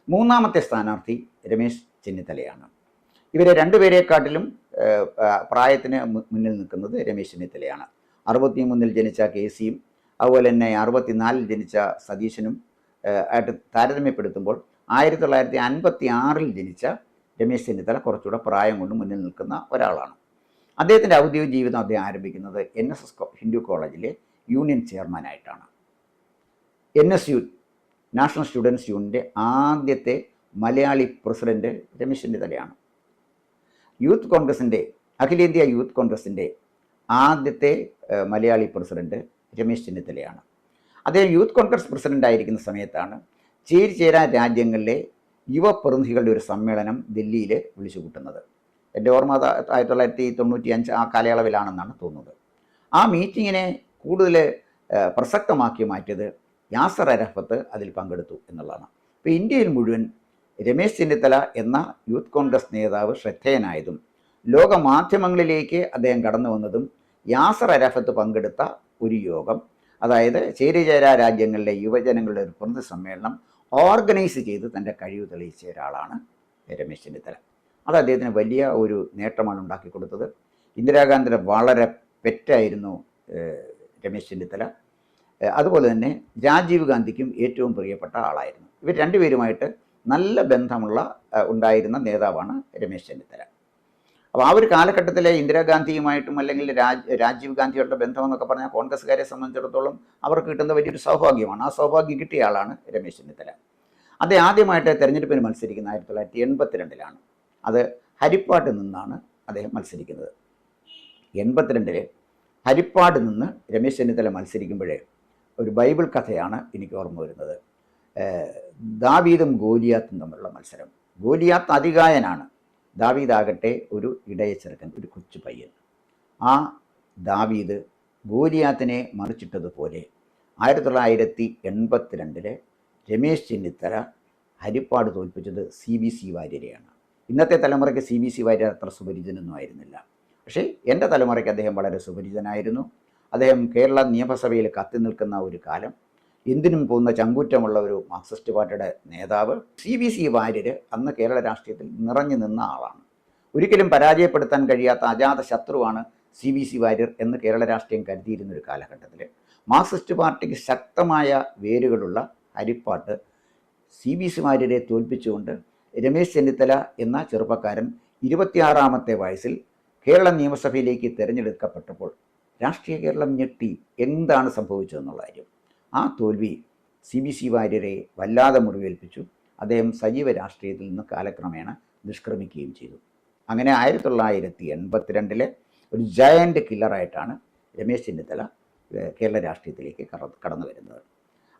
മൂന്നാമത്തെ സ്ഥാനാർത്ഥി രമേശ് ചെന്നിത്തലയാണ്. ഇവരെ രണ്ടുപേരെക്കാട്ടിലും പ്രായത്തിന് മുന്നിൽ നിൽക്കുന്നത് രമേശ് ചെന്നിത്തലയാണ്. 63-ൽ ജനിച്ച KC-യും അതുപോലെ തന്നെ 64-ൽ ജനിച്ച സതീശനും ആയിട്ട് താരതമ്യപ്പെടുത്തുമ്പോൾ 1956-ൽ ജനിച്ച രമേശ് ചെന്നിത്തല കുറച്ചുകൂടെ പ്രായം കൊണ്ട് മുന്നിൽ നിൽക്കുന്ന ഒരാളാണ്. അദ്ദേഹത്തിൻ്റെ ഔദ്യോഗിക ജീവിതം അദ്ദേഹം ആരംഭിക്കുന്നത് NSS ഹിന്ദു കോളേജിലെ യൂണിയൻ ചെയർമാനായിട്ടാണ്. NSU നാഷണൽ സ്റ്റുഡൻസ് യൂണിയൻ്റെ ആദ്യത്തെ മലയാളി പ്രസിഡന്റ് രമേശ് ചെന്നിത്തലയാണ്. യൂത്ത് കോൺഗ്രസിൻ്റെ, അഖിലേന്ത്യാ യൂത്ത് കോൺഗ്രസിൻ്റെ ആദ്യത്തെ മലയാളി പ്രസിഡന്റ് രമേശ് ചെന്നിത്തലയാണ്. അദ്ദേഹം യൂത്ത് കോൺഗ്രസ് പ്രസിഡന്റ് ആയിരിക്കുന്ന സമയത്താണ് ചേരിചേരാ രാജ്യങ്ങളിലെ യുവപ്രതിനിധികളുടെ ഒരു സമ്മേളനം ദില്ലിയിൽ വിളിച്ചു കൂട്ടുന്നത്. എൻ്റെ ഓർമ്മ 1995 ആ കാലയളവിലാണെന്നാണ് തോന്നുന്നത്. ആ മീറ്റിങ്ങിനെ കൂടുതൽ പ്രസക്തമാക്കി മാറ്റിയത് യാസർ അരഫത്ത് അതിൽ പങ്കെടുത്തു എന്നുള്ളതാണ്. ഇപ്പോൾ ഇന്ത്യയിൽ മുഴുവൻ രമേശ് ചെന്നിത്തല എന്ന യൂത്ത് കോൺഗ്രസ് നേതാവ് ശ്രദ്ധേയനായതും ലോക മാധ്യമങ്ങളിലേക്ക് അദ്ദേഹം കടന്നു വന്നതും യാസർ അരഫത്ത് പങ്കെടുത്ത ഒരു യോഗം, അതായത് ചേരിചേരാ രാജ്യങ്ങളിലെ യുവജനങ്ങളുടെ ഒരു പ്രതിനിധി സമ്മേളനം ഓർഗനൈസ് ചെയ്ത് തൻ്റെ കഴിവ് തെളിയിച്ച ഒരാളാണ് രമേശ് ചെന്നിത്തല. അത് അദ്ദേഹത്തിന് വലിയ ഒരു നേട്ടമാണ് ഉണ്ടാക്കി കൊടുത്തത്. ഇന്ദിരാഗാന്ധിയുടെ വളരെ പെറ്റായിരുന്നു രമേശ് ചെന്നിത്തല. അതുപോലെ തന്നെ രാജീവ് ഗാന്ധിക്കും ഏറ്റവും പ്രിയപ്പെട്ട ആളായിരുന്നു. ഇവർ രണ്ടുപേരുമായിട്ട് നല്ല ബന്ധമുള്ള ഉണ്ടായിരുന്ന നേതാവാണ് രമേശ് ചെന്നിത്തല. അപ്പോൾ ആ ഒരു കാലഘട്ടത്തിലെ ഇന്ദിരാഗാന്ധിയുമായിട്ടും അല്ലെങ്കിൽ രാജീവ് ഗാന്ധിയുടെ ബന്ധമെന്നൊക്കെ പറഞ്ഞാൽ കോൺഗ്രസ്സുകാരെ സംബന്ധിച്ചിടത്തോളം അവർക്ക് കിട്ടുന്ന വലിയൊരു സൗഭാഗ്യമാണ്. ആ സൗഭാഗ്യം കിട്ടിയ ആളാണ് രമേശ് ചെന്നിത്തല. അദ്ദേഹം ആദ്യമായിട്ട് തെരഞ്ഞെടുപ്പിന് മത്സരിക്കുന്ന 1982 അത് ഹരിപ്പാട്ട് നിന്നാണ് അദ്ദേഹം മത്സരിക്കുന്നത്. 82 ഹരിപ്പാട് നിന്ന് രമേശ് ചെന്നിത്തല മത്സരിക്കുമ്പോഴേ ഒരു ബൈബിൾ കഥയാണ് എനിക്ക് ഓർമ്മ വരുന്നത്. ദാവീദും ഗോലിയാത്തും തമ്മിലുള്ള മത്സരം. ഗോലിയാത്ത് അതികായനാണ്, ദാവീദാകട്ടെ ഒരു ഇടയ ചെറുക്കൻ, ഒരു കൊച്ചു പയ്യൻ. ആ ദാവീദ് ഗോലിയാത്തിനെ മറിച്ചിട്ടതുപോലെ 1982 രമേശ് ചെന്നിത്തല ഹരിപ്പാട് തോൽപ്പിച്ചത് CBC വാര്യരെയാണ്. ഇന്നത്തെ തലമുറയ്ക്ക് CBC വാര്യർ അത്ര സുപരിചിതനൊന്നും ആയിരുന്നില്ല. പക്ഷേ എൻ്റെ തലമുറയ്ക്ക് അദ്ദേഹം വളരെ സുപരിചിതനായിരുന്നു. അദ്ദേഹം കേരള നിയമസഭയിൽ കത്തി നിൽക്കുന്ന ഒരു കാലം, എന്തിനും പോകുന്ന ചങ്കൂറ്റമുള്ള ഒരു മാർക്സിസ്റ്റ് പാർട്ടിയുടെ നേതാവ്. CBC വാര്യർ അന്ന് കേരള രാഷ്ട്രീയത്തിൽ നിറഞ്ഞു നിന്ന ആളാണ്. ഒരിക്കലും പരാജയപ്പെടുത്താൻ കഴിയാത്ത അജാത ശത്രുവാണ് CBC വാര്യർ എന്ന് കേരള രാഷ്ട്രീയം കരുതിയിരുന്നൊരു കാലഘട്ടത്തിൽ മാർക്സിസ്റ്റ് പാർട്ടിക്ക് ശക്തമായ വേരുകളുള്ള ഹരിപ്പാട്ട് CBC വാര്യരെ തോൽപ്പിച്ചുകൊണ്ട് രമേശ് ചെന്നിത്തല എന്ന ചെറുപ്പക്കാരൻ 26ാമത്തെ വയസ്സിൽ കേരള നിയമസഭയിലേക്ക് തിരഞ്ഞെടുക്കപ്പെട്ടപ്പോൾ രാഷ്ട്രീയ കേരളം ഞെട്ടി. എന്താണ് സംഭവിച്ചതെന്നുള്ള കാര്യം. ആ തോൽവി CBC വാര്യരെ വല്ലാതെ മുറിവേൽപ്പിച്ചു. അദ്ദേഹം സജീവ രാഷ്ട്രീയത്തിൽ നിന്ന് കാലക്രമേണ നിഷ്ക്രമിക്കുകയും ചെയ്തു. അങ്ങനെ 1982 ഒരു ജയൻ്റ് കില്ലറായിട്ടാണ് രമേശ് ചെന്നിത്തല കേരള രാഷ്ട്രീയത്തിലേക്ക് കടന്നു വരുന്നത്.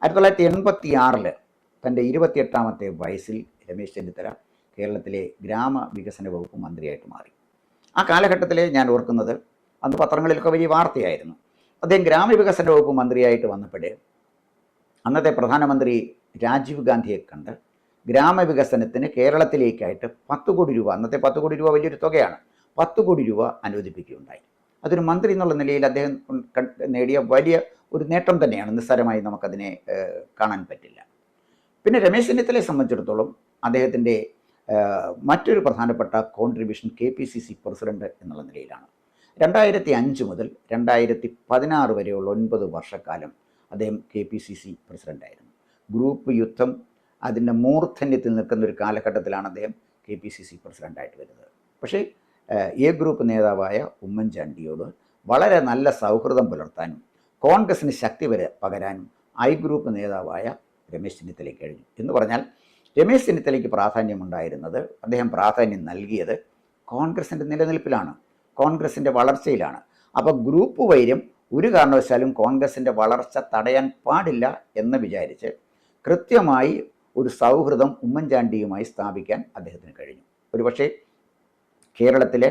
1986 തൻ്റെ 28ാമത്തെ വയസ്സിൽ രമേശ് ചെന്നിത്തല കേരളത്തിലെ ഗ്രാമവികസന വകുപ്പ് മന്ത്രിയായിട്ട് മാറി. ആ കാലഘട്ടത്തിൽ ഞാൻ ഓർക്കുന്നത്, അന്ന് പത്രങ്ങളിലൊക്കെ വലിയ വാർത്തയായിരുന്നു. അദ്ദേഹം ഗ്രാമവികസന വകുപ്പ് മന്ത്രിയായിട്ട് വന്നപ്പോഴേ അന്നത്തെ പ്രധാനമന്ത്രി രാജീവ് ഗാന്ധിയെ കണ്ട് ഗ്രാമവികസനത്തിന് കേരളത്തിലേക്കായിട്ട് 10 കോടി രൂപ, അന്നത്തെ 10 കോടി രൂപ വലിയൊരു തുകയാണ്, 10 കോടി രൂപ അനുവദിപ്പിക്കുകയുണ്ടായി. അതൊരു മന്ത്രി എന്നുള്ള നിലയിൽ അദ്ദേഹം നേടിയ വലിയ ഒരു നേട്ടം തന്നെയാണ്. നിസ്സാരമായി നമുക്കതിനെ കാണാൻ പറ്റില്ല. പിന്നെ രമേശ് ചെന്നിത്തലയെ സംബന്ധിച്ചിടത്തോളം അദ്ദേഹത്തിൻ്റെ മറ്റൊരു പ്രധാനപ്പെട്ട കോൺട്രിബ്യൂഷൻ KPCC പ്രസിഡന്റ് എന്നുള്ള നിലയിലാണ്. 2005 മുതൽ 2016 വരെയുള്ള 9 വർഷക്കാലം അദ്ദേഹം KPCC പ്രസിഡൻ്റായിരുന്നു. ഗ്രൂപ്പ് യുദ്ധം അതിൻ്റെ മൂർധന്യത്തിൽ നിൽക്കുന്ന ഒരു കാലഘട്ടത്തിലാണ് അദ്ദേഹം KPCC പ്രസിഡൻ്റായിട്ട് വരുന്നത്. പക്ഷേ A ഗ്രൂപ്പ് നേതാവായ ഉമ്മൻചാണ്ടിയോട് വളരെ നല്ല സൗഹൃദം പുലർത്താനും കോൺഗ്രസിന് ശക്തി പകരാനും I ഗ്രൂപ്പ് നേതാവായ രമേശ് ചെന്നിത്തലയ്ക്ക് കഴിഞ്ഞു. എന്ന് പറഞ്ഞാൽ രമേശ് ചെന്നിത്തലയ്ക്ക് പ്രാധാന്യമുണ്ടായിരുന്നത്, അദ്ദേഹം പ്രാധാന്യം നൽകിയത് കോൺഗ്രസിൻ്റെ നിലനിൽപ്പിലാണ്, കോൺഗ്രസിൻ്റെ വളർച്ചയിലാണ്. അപ്പോൾ ഗ്രൂപ്പ് വൈര്യം ഒരു കാരണവശാലും കോൺഗ്രസിൻ്റെ വളർച്ച തടയാൻ പാടില്ല എന്ന് വിചാരിച്ച് കൃത്യമായി ഒരു സൗഹൃദം ഉമ്മൻചാണ്ടിയുമായി സ്ഥാപിക്കാൻ അദ്ദേഹത്തിന് കഴിഞ്ഞു. ഒരുപക്ഷെ കേരളത്തിലെ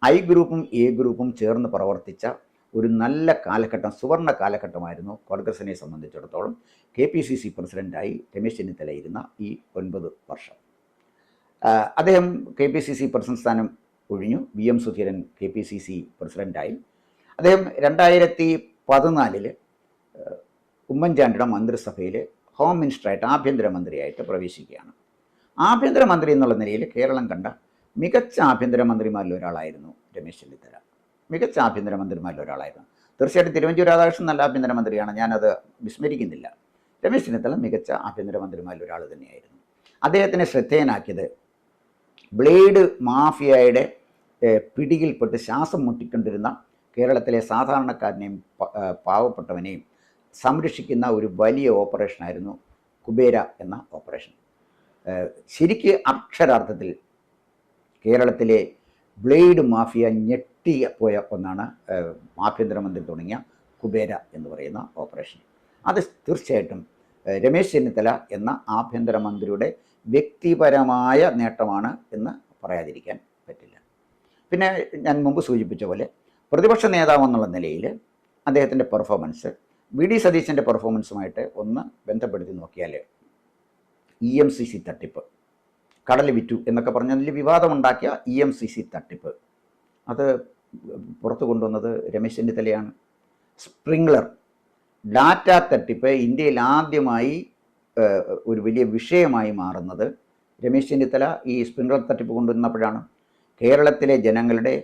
I ഗ്രൂപ്പും A ഗ്രൂപ്പും ചേർന്ന് പ്രവർത്തിച്ച ഒരു നല്ല കാലഘട്ടം, സുവർണ കാലഘട്ടമായിരുന്നു കോൺഗ്രസിനെ സംബന്ധിച്ചിടത്തോളം. KPCC പ്രസിഡൻ്റായി രമേശ് ചെന്നിത്തല ഇരുന്ന ഈ 9 വർഷം. അദ്ദേഹം KPCC പ്രസിഡന്റ് സ്ഥാനം ഒഴിഞ്ഞു. VM Sudheeran KPCC പ്രസിഡൻ്റായി. അദ്ദേഹം 2014 ഉമ്മൻചാണ്ടിയുടെ മന്ത്രിസഭയിൽ ഹോം മിനിസ്റ്ററായിട്ട്, ആഭ്യന്തരമന്ത്രിയായിട്ട് പ്രവേശിക്കുകയാണ്. ആഭ്യന്തരമന്ത്രി എന്നുള്ള നിലയിൽ കേരളം കണ്ട മികച്ച ആഭ്യന്തരമന്ത്രിമാരിൽ ഒരാളായിരുന്നു രമേശ് ചെന്നിത്തല. മികച്ച ആഭ്യന്തരമന്ത്രിമാരിൽ ഒരാളായിരുന്നു. തീർച്ചയായിട്ടും തിരുവഞ്ചൂർ രാധാകൃഷ്ണൻ നല്ല ആഭ്യന്തരമന്ത്രിയാണ്, ഞാനത് വിസ്മരിക്കുന്നില്ല. രമേശ് ചെന്നിത്തല മികച്ച ആഭ്യന്തരമന്ത്രിമാരിൽ ഒരാൾ തന്നെയായിരുന്നു. അദ്ദേഹത്തിനെ ശ്രദ്ധേയനാക്കിയത് ബ്ലേഡ് മാഫിയയുടെ പിടിയിൽപ്പെട്ട് ശ്വാസം മുട്ടിക്കൊണ്ടിരുന്ന കേരളത്തിലെ സാധാരണക്കാരനെയും പാവപ്പെട്ടവനെയും സംരക്ഷിക്കുന്ന ഒരു വലിയ ഓപ്പറേഷനായിരുന്നു കുബേര എന്ന ഓപ്പറേഷൻ. ശരിക്ക് അക്ഷരാർത്ഥത്തിൽ കേരളത്തിലെ ബ്ലേഡ് മാഫിയ ഞെട്ടിപ്പോയ ഒന്നാണ് ആഭ്യന്തരമന്ത്രി തുടങ്ങിയ കുബേര എന്ന് പറയുന്ന ഓപ്പറേഷൻ. അത് തീർച്ചയായിട്ടും രമേശ് ചെന്നിത്തല എന്ന ആഭ്യന്തരമന്ത്രിയുടെ വ്യക്തിപരമായ നേട്ടമാണ് എന്ന് പറയാതിരിക്കാൻ പറ്റില്ല. പിന്നെ ഞാൻ മുമ്പ് സൂചിപ്പിച്ച പോലെ പ്രതിപക്ഷ നേതാവ് എന്നുള്ള നിലയിൽ അദ്ദേഹത്തിൻ്റെ പെർഫോമൻസ് VD സതീശൻ്റെ പെർഫോമൻസുമായിട്ട് ഒന്ന് ബന്ധപ്പെടുത്തി നോക്കിയാൽ EMCC തട്ടിപ്പ്, കടൽ വിറ്റു എന്നൊക്കെ പറഞ്ഞതിൽ വിവാദമുണ്ടാക്കിയ EMCC തട്ടിപ്പ് അത് പുറത്തു കൊണ്ടുവന്നത് രമേശ് ചെന്നിത്തലയാണ്. സ്പ്രിംഗ്ലർ ഡാറ്റ തട്ടിപ്പ് ഇന്ത്യയിൽ ആദ്യമായി ഒരു വലിയ വിഷയമായി മാറുന്നത് രമേശ് ചെന്നിത്തല ഈ സ്പ്രിംഗ്ലർ തട്ടിപ്പ് കൊണ്ടുവന്നപ്പോഴാണ്. കേരളത്തിലെ ജനങ്ങളുടെ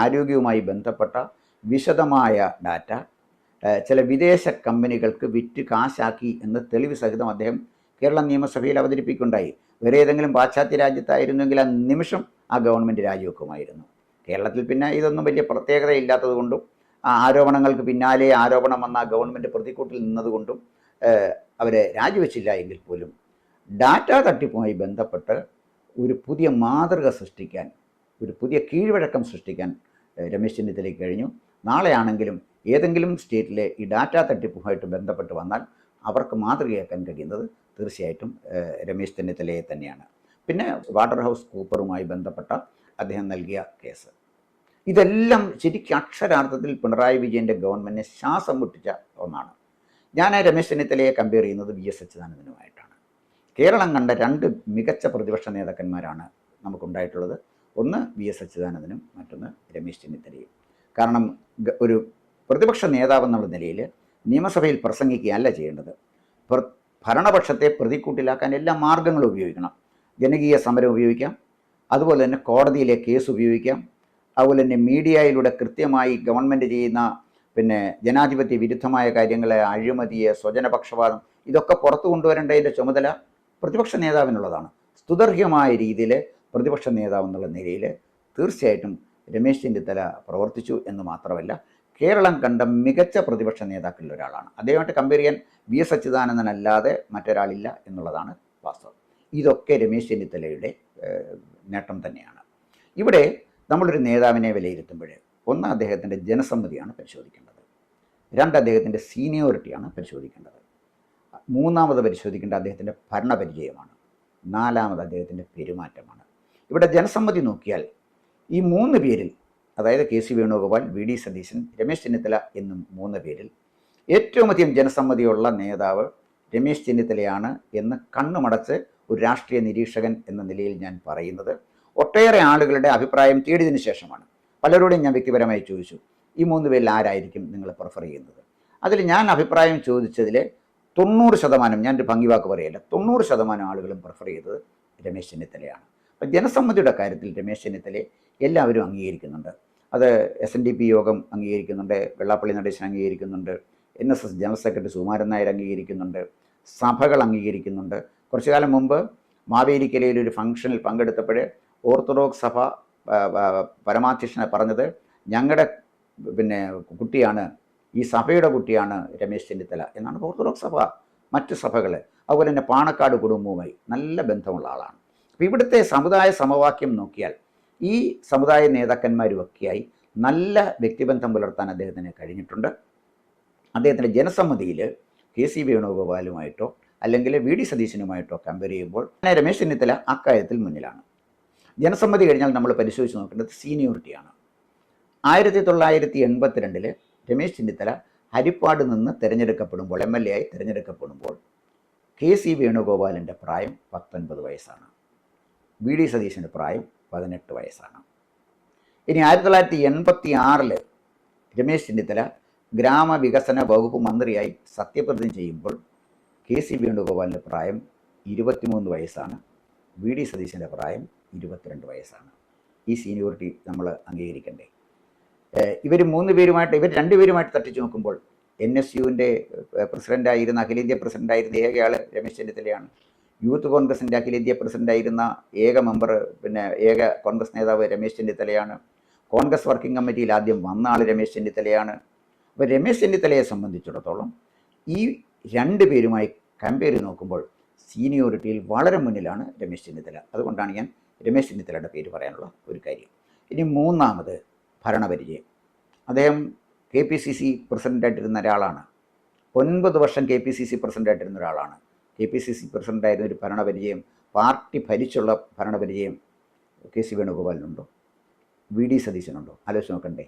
ആരോഗ്യവുമായി ബന്ധപ്പെട്ട വിശദമായ ഡാറ്റ ചില വിദേശ കമ്പനികൾക്ക് വിറ്റ് കാശാക്കി എന്ന് തെളിവ് സഹിതം അദ്ദേഹം കേരള നിയമസഭയിൽ അവതരിപ്പിക്കുകയുണ്ടായി. വേറെ ഏതെങ്കിലും പാശ്ചാത്യ രാജ്യത്തായിരുന്നെങ്കിൽ ആ നിമിഷം ആ ഗവൺമെൻറ് രാജിവെക്കുമായിരുന്നു. കേരളത്തിൽ പിന്നെ ഇതൊന്നും വലിയ പ്രത്യേകത ഇല്ലാത്തത് കൊണ്ടും ആരോപണങ്ങൾക്ക് പിന്നാലെ ആരോപണം വന്ന ഗവൺമെൻറ് പ്രതിക്കൂട്ടിൽ നിന്നതുകൊണ്ടും അവരെ രാജിവെച്ചില്ല എങ്കിൽ പോലും ഡാറ്റ തട്ടിപ്പുമായി ബന്ധപ്പെട്ട് ഒരു പുതിയ മാതൃക സൃഷ്ടിക്കാൻ, ഒരു പുതിയ കീഴ്വഴക്കം സൃഷ്ടിക്കാൻ രമേശ് ചെന്നിത്തലയ്ക്ക് കഴിഞ്ഞു. നാളെയാണെങ്കിലും ഏതെങ്കിലും സ്റ്റേറ്റിലെ ഈ ഡാറ്റ തട്ടിപ്പുമായിട്ട് ബന്ധപ്പെട്ട് വന്നാൽ അവർക്ക് മാതൃകയാക്കാൻ കഴിയുന്നത് തീർച്ചയായിട്ടും രമേശ് ചെന്നിത്തലയെ തന്നെയാണ്. പിന്നെ വാട്ടർ ഹൗസ് കൂപ്പറുമായി ബന്ധപ്പെട്ട അദ്ദേഹം നൽകിയ കേസ്, ഇതെല്ലാം ശരിക്കും അക്ഷരാർത്ഥത്തിൽ പിണറായി വിജയൻ്റെ ഗവൺമെൻറ്റിനെ ശ്വാസം മുട്ടിച്ച ഒന്നാണ്. ഞാൻ രമേശ് ചെന്നിത്തലയെ കമ്പയർ ചെയ്യുന്നത് VS അച്യുതാനന്ദനുമായിട്ടാണ്. കേരളം കണ്ട രണ്ട് മികച്ച പ്രതിപക്ഷ നേതാക്കന്മാരാണ് നമുക്കുണ്ടായിട്ടുള്ളത്. ഒന്ന് VS അച്യുതാനന്ദനും മറ്റൊന്ന് രമേശ് ചെന്നിത്തലയും. കാരണം ഒരു പ്രതിപക്ഷ നേതാവെന്നുള്ള നിലയിൽ നിയമസഭയിൽ പ്രസംഗിക്കുകയല്ല ചെയ്യേണ്ടത്. ഭരണപക്ഷത്തെ പ്രതിക്കൂട്ടിലാക്കാൻ എല്ലാ മാർഗങ്ങളും ഉപയോഗിക്കണം. ജനകീയ സമരം ഉപയോഗിക്കാം, അതുപോലെ തന്നെ കോടതിയിലെ കേസ് ഉപയോഗിക്കാം, അതുപോലെ തന്നെ മീഡിയയിലൂടെ കൃത്യമായി ഗവൺമെൻറ് ചെയ്യുന്ന ജനാധിപത്യ വിരുദ്ധമായ കാര്യങ്ങളെ, അഴിമതിയെ, സ്വജനപക്ഷപാതം, ഇതൊക്കെ പുറത്തു കൊണ്ടുവരേണ്ടതിൻ്റെ ചുമതല പ്രതിപക്ഷ നേതാവിനുള്ളതാണ്. സ്തുതർഹ്യമായ രീതിയിൽ പ്രതിപക്ഷ നേതാവ് എന്നുള്ള നിലയിൽ തീർച്ചയായിട്ടും രമേശ് ചെന്നിത്തല പ്രവർത്തിച്ചു എന്ന് മാത്രമല്ല, കേരളം കണ്ട മികച്ച പ്രതിപക്ഷ നേതാക്കളിൽ ഒരാളാണ്. അദ്ദേഹമായിട്ട് കമ്പയർ ചെയ്യാൻ VS അച്യുതാനന്ദനല്ലാതെ മറ്റൊരാളില്ല എന്നുള്ളതാണ് വാസ്തവം. ഇതൊക്കെ രമേശ് ചെന്നിത്തലയുടെ നേട്ടം തന്നെയാണ്. ഇവിടെ നമ്മളൊരു നേതാവിനെ വിലയിരുത്തുമ്പോൾ ഒന്ന് അദ്ദേഹത്തിൻ്റെ ജനസമ്മതിയാണ് പരിശോധിക്കേണ്ടത്, രണ്ട് അദ്ദേഹത്തിൻ്റെ സീനിയോറിറ്റിയാണ് പരിശോധിക്കേണ്ടത്, മൂന്നാമത് പരിശോധിക്കേണ്ട അദ്ദേഹത്തിൻ്റെ ഭരണപരിചയമാണ്, നാലാമത് അദ്ദേഹത്തിൻ്റെ പെരുമാറ്റമാണ്. ഇവിടെ ജനസമ്മതി നോക്കിയാൽ ഈ മൂന്ന് പേരിൽ, അതായത് KC വേണുഗോപാൽ, VD സതീശൻ, രമേശ് ചെന്നിത്തല എന്നും മൂന്ന് പേരിൽ ഏറ്റവും അധികം ജനസമ്മതിയുള്ള നേതാവ് രമേശ് ചെന്നിത്തലയാണ് എന്ന് കണ്ണുമടച്ച് ഒരു രാഷ്ട്രീയ നിരീക്ഷകൻ എന്ന നിലയിൽ ഞാൻ പറയുന്നത്. ഒട്ടേറെ ആളുകളുടെ അഭിപ്രായം തേടിയതിനു ശേഷമാണ്. പലരോടും ഞാൻ വ്യക്തിപരമായി ചോദിച്ചു, ഈ മൂന്ന് പേരിൽ ആരായിരിക്കും നിങ്ങൾ പ്രിഫർ ചെയ്യുന്നത്? അതിൽ ഞാൻ അഭിപ്രായം ചോദിച്ചതിൽ 90%, ഞാനൊരു ഭംഗിവാക്ക് പറയല്ല, 90% ആളുകളും പ്രിഫർ ചെയ്തത് രമേശ് ചെന്നിത്തലയാണ്. അപ്പം ജനസമ്മതിയുടെ കാര്യത്തിൽ രമേശ് ചെന്നിത്തലയെ എല്ലാവരും അംഗീകരിക്കുന്നുണ്ട്. അത് SNDP യോഗം അംഗീകരിക്കുന്നുണ്ട്, വെള്ളാപ്പള്ളി നടേശൻ അംഗീകരിക്കുന്നുണ്ട്, NSS general secretary Sukumaran Nair അംഗീകരിക്കുന്നുണ്ട്, സഭകൾ അംഗീകരിക്കുന്നുണ്ട്. കുറച്ചു കാലം മുമ്പ് മാവേലിക്കരയിൽ ഒരു ഫംഗ്ഷനിൽ പങ്കെടുത്തപ്പോൾ ഓർത്തഡോക്സ് സഭ പരമാധ്യക്ഷനെ പറഞ്ഞത്, ഞങ്ങളുടെ കുട്ടിയാണ്, ഈ സഭയുടെ കുട്ടിയാണ് രമേശ് ചെന്നിത്തല എന്നാണ് ഓർത്തഡോക്സ് സഭ. മറ്റ് സഭകൾ, അതുപോലെ തന്നെ പാണക്കാട് കുടുംബവുമായി നല്ല ബന്ധമുള്ള ആളാണ്. അപ്പോൾ ഇവിടുത്തെ സമുദായ സമവാക്യം നോക്കിയാൽ ഈ സമുദായ നേതാക്കന്മാരുമൊക്കെയായി നല്ല വ്യക്തിബന്ധം പുലർത്താൻ അദ്ദേഹത്തിന് കഴിഞ്ഞിട്ടുണ്ട്. അദ്ദേഹത്തിൻ്റെ ജനസമ്മതിയിൽ KC വേണുഗോപാലുമായിട്ടോ അല്ലെങ്കിൽ VD സതീശനുമായിട്ടോ കമ്പയർ ചെയ്യുമ്പോൾ രമേശ് ചെന്നിത്തല അക്കാര്യത്തിൽ മുന്നിലാണ്. ജനസമ്മതി കഴിഞ്ഞാൽ നമ്മൾ പരിശോധിച്ച് നോക്കേണ്ടത് സീനിയോറിറ്റിയാണ്. 1982 രമേശ് ചെന്നിത്തല ഹരിപ്പാട് നിന്ന് തിരഞ്ഞെടുക്കപ്പെടുമ്പോൾ, MLA ആയി തിരഞ്ഞെടുക്കപ്പെടുമ്പോൾ KC വേണുഗോപാലിൻ്റെ പ്രായം 19 വയസ്സാണ്, VD സതീശൻ്റെ പ്രായം 18 വയസ്സാണ്. ഇനി 1986 രമേശ് ചെന്നിത്തല ഗ്രാമവികസന വകുപ്പ് മന്ത്രിയായി സത്യപ്രതിജ്ഞ ചെയ്യുമ്പോൾ KC വേണുഗോപാലിൻ്റെ പ്രായം 23 വയസ്സാണ്, VD സതീശൻ്റെ പ്രായം 22 വയസ്സാണ്. ഈ സീനിയോറിറ്റി നമ്മൾ അംഗീകരിക്കണ്ടേ? ഇവർ രണ്ടുപേരുമായിട്ട് തട്ടിച്ചു നോക്കുമ്പോൾ NSUവിൻ്റെ പ്രസിഡൻ്റായിരുന്ന, അഖിലേന്ത്യാ പ്രസിഡൻ്റായിരുന്ന ഏകയാൾ രമേശ് ചെന്നിത്തലയാണ്. യൂത്ത് കോൺഗ്രസിൻ്റെ അഖിലേന്ത്യാ പ്രസിഡൻ്റായിരുന്ന ഏക മെമ്പർ, ഏക കോൺഗ്രസ് നേതാവ് രമേശ് ചെന്നിത്തലയാണ്. കോൺഗ്രസ് വർക്കിംഗ് കമ്മിറ്റിയിൽ ആദ്യം വന്ന ആൾ രമേശ് ചെന്നിത്തലയാണ്. അപ്പോൾ രമേശ് ചെന്നിത്തലയെ സംബന്ധിച്ചിടത്തോളം ഈ രണ്ട് പേരുമായി കമ്പയർ ചെയ്ത് നോക്കുമ്പോൾ സീനിയോറിറ്റിയിൽ വളരെ മുന്നിലാണ് രമേശ് ചെന്നിത്തല. അതുകൊണ്ടാണ് ഞാൻ രമേശ് ചെന്നിത്തലയുടെ പേര് പറയാനുള്ള ഒരു കാര്യം. ഇനി മൂന്നാമത് ഭരണപരിചയം. അദ്ദേഹം KPCC പ്രസിഡൻ്റായിട്ടിരുന്ന ഒരാളാണ്. 9 വർഷം KPCC പ്രസിഡൻ്റായിട്ടിരുന്ന ഒരാളാണ്. KPCC പ്രസിഡൻ്റായിരുന്ന ഒരു ഭരണപരിചയം, പാർട്ടി ഭരിച്ചുള്ള ഭരണപരിചയം KC വേണുഗോപാലിനുണ്ടോ? VD സതീശനുണ്ടോ? ആലോചിച്ച് നോക്കണ്ടേ?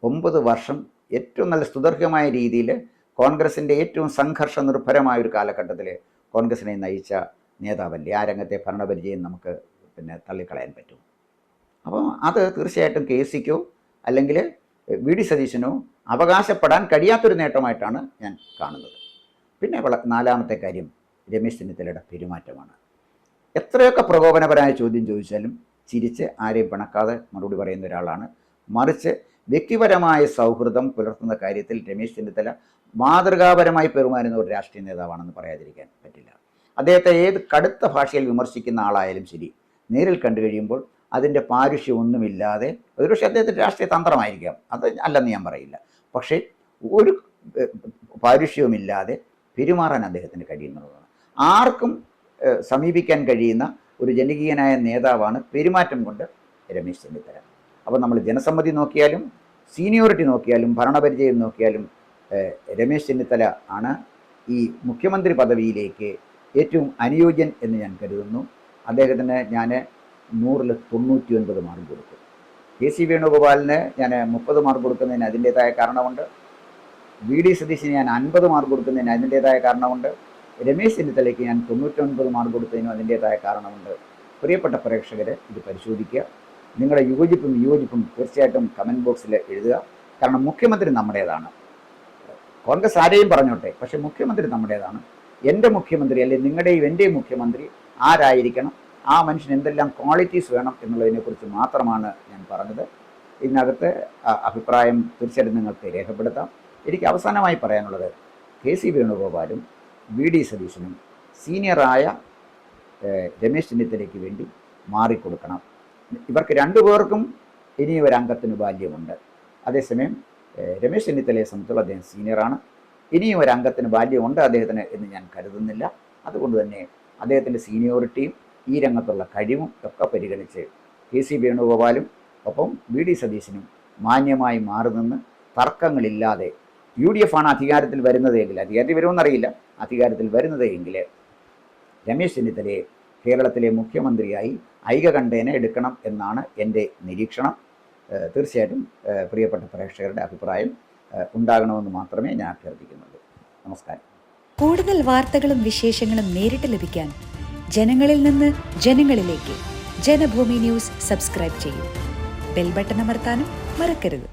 9 വർഷം ഏറ്റവും നല്ല സ്തുതർഹ്യമായ രീതിയിൽ കോൺഗ്രസിൻ്റെ ഏറ്റവും സംഘർഷ നിർഭരമായ ഒരു കാലഘട്ടത്തിൽ കോൺഗ്രസിനെ നയിച്ച നേതാവല്ലേ? ആ രംഗത്തെ ഭരണപരിചയം നമുക്ക് തള്ളിക്കളയാൻ പറ്റും? അപ്പോൾ അത് തീർച്ചയായിട്ടും KCക്കോ അല്ലെങ്കിൽ VD സതീശനോ അവകാശപ്പെടാൻ കഴിയാത്തൊരു നേട്ടമായിട്ടാണ് ഞാൻ കാണുന്നത്. പിന്നെ നാലാമത്തെ കാര്യം രമേശ് ചെന്നിത്തലയുടെ പെരുമാറ്റമാണ്. എത്രയൊക്കെ പ്രകോപനപരമായ ചോദ്യം ചോദിച്ചാലും ചിരിച്ച് ആരെയും പിണക്കാതെ മറുപടി പറയുന്ന ഒരാളാണ്. മറിച്ച് വ്യക്തിപരമായ സൗഹൃദം പുലർത്തുന്ന കാര്യത്തിൽ രമേശ് ചെന്നിത്തല മാതൃകാപരമായി പെരുമാറുന്ന ഒരു രാഷ്ട്രീയ നേതാവാണെന്ന് പറയാതിരിക്കാൻ പറ്റില്ല. അദ്ദേഹത്തെ ഏത് കടുത്ത ഭാഷയിൽ വിമർശിക്കുന്ന ആളായാലും ശരി, നേരിൽ കണ്ടു കഴിയുമ്പോൾ അതിൻ്റെ പാരുഷ്യമൊന്നുമില്ലാതെ, ഒരുപക്ഷെ അദ്ദേഹത്തിൻ്റെ രാഷ്ട്രീയ തന്ത്രമായിരിക്കാം, അത് അല്ലെന്ന് ഞാൻ പറയില്ല, പക്ഷേ ഒരു പാരുഷ്യവുമില്ലാതെ പെരുമാറാൻ അദ്ദേഹത്തിന് കഴിയുന്നതാണ്. ആർക്കും സമീപിക്കാൻ കഴിയുന്ന ഒരു ജനകീയനായ നേതാവാണ് പെരുമാറ്റം കൊണ്ട് രമേശ് ചെന്നിത്തല. അപ്പോൾ നമ്മൾ ജനസമ്മതി നോക്കിയാലും സീനിയോറിറ്റി നോക്കിയാലും ഭരണപരിചയം നോക്കിയാലും രമേശ് ചെന്നിത്തല ആണ് ഈ മുഖ്യമന്ത്രി പദവിയിലേക്ക് ഏറ്റവും അനുയോജ്യൻ എന്ന് ഞാൻ കരുതുന്നു. അദ്ദേഹത്തിന് ഞാൻ 100-ൽ 99 മാർക്ക് കൊടുക്കും. കെ.സി. വേണുഗോപാലിന് ഞാൻ 30 മാർക്ക് കൊടുക്കുന്നതിന് അതിൻ്റേതായ കാരണമുണ്ട്. വി.ഡി. സതീശന് ഞാൻ 50 മാർക്ക് കൊടുക്കുന്നതിന് അതിൻ്റേതായ കാരണമുണ്ട്. രമേശ് ചെന്നിത്തലയ്ക്ക് ഞാൻ 99 മാർക്ക് കൊടുത്തതിനും അതിൻ്റേതായ കാരണമുണ്ട്. പ്രിയപ്പെട്ട പ്രേക്ഷകർ, ഇത് പരിശോധിക്കുക. നിങ്ങളുടെ യോജിപ്പും വിയോജിപ്പും തീർച്ചയായിട്ടും കമൻറ്റ് ബോക്സിൽ എഴുതുക. കാരണം മുഖ്യമന്ത്രി നമ്മുടേതാണ്. കോൺഗ്രസ് ആരെയും പറഞ്ഞോട്ടെ, പക്ഷേ മുഖ്യമന്ത്രി നമ്മുടേതാണ്. എൻ്റെ മുഖ്യമന്ത്രി അല്ലെങ്കിൽ നിങ്ങളുടെയും എൻ്റെയും മുഖ്യമന്ത്രി ആരായിരിക്കണം, ആ മനുഷ്യന് എന്തെല്ലാം ക്വാളിറ്റീസ് വേണം എന്നുള്ളതിനെക്കുറിച്ച് മാത്രമാണ് ഞാൻ പറഞ്ഞത്. ഇതിനകത്ത് അഭിപ്രായം തീർച്ചയായിട്ടും നിങ്ങൾക്ക് രേഖപ്പെടുത്താം. എനിക്ക് അവസാനമായി പറയാനുള്ളത്, കെ.സി. വേണുഗോപാലും വി.ഡി. സതീശനും സീനിയറായ രമേശ് ചെന്നിത്തലയ്ക്ക് വേണ്ടി മാറിക്കൊടുക്കണം. ഇവർക്ക് രണ്ടുപേർക്കും ഇനി ഒരു അംഗത്തിന് ബാല്യമുണ്ട്. അതേസമയം രമേശ് ചെന്നിത്തലയെ സംബന്ധിച്ചുള്ള അദ്ദേഹം സീനിയറാണ്. ഇനിയും ഒരു അംഗത്തിന് ബാല്യമുണ്ട് അദ്ദേഹത്തിന് എന്ന് ഞാൻ കരുതുന്നില്ല. അതുകൊണ്ട് തന്നെ അദ്ദേഹത്തിൻ്റെ സീനിയോറിറ്റിയും ഈ രംഗത്തുള്ള കഴിവും ഒക്കെ പരിഗണിച്ച് കെ.സി. വേണുഗോപാലും ഒപ്പം വി.ഡി. സതീശനും മാന്യമായി മാറി നിന്ന് തർക്കങ്ങളില്ലാതെ UDF ആണ് അധികാരത്തിൽ വരുന്നതെങ്കിൽ, അധികാരത്തിൽ വരുമെന്നറിയില്ല, അധികാരത്തിൽ വരുന്നതെങ്കിൽ രമേശ് ചെന്നിത്തലയെ കേരളത്തിലെ മുഖ്യമന്ത്രിയായി ഐകകണ്ഠേന എടുക്കണം എന്നാണ് എൻ്റെ നിരീക്ഷണം. തീർച്ചയായിട്ടും പ്രിയപ്പെട്ട പ്രേക്ഷകരുടെ അഭിപ്രായം ഉണ്ടാകണമെന്ന് മാത്രമേ ഞാൻ അഭ്യർത്ഥിക്കുന്നുള്ളൂ. നമസ്കാരം. കൂടുതൽ വാർത്തകളും വിശേഷങ്ങളും നേരിട്ട് ലഭിക്കാൻ ജനങ്ങളിൽ നിന്ന് ജനങ്ങളിലേക്ക് ജനഭൂമി ന്യൂസ് സബ്സ്ക്രൈബ് ചെയ്യൂ. ബെൽ ബട്ടൺ അമർത്താനും മറക്കരുത്.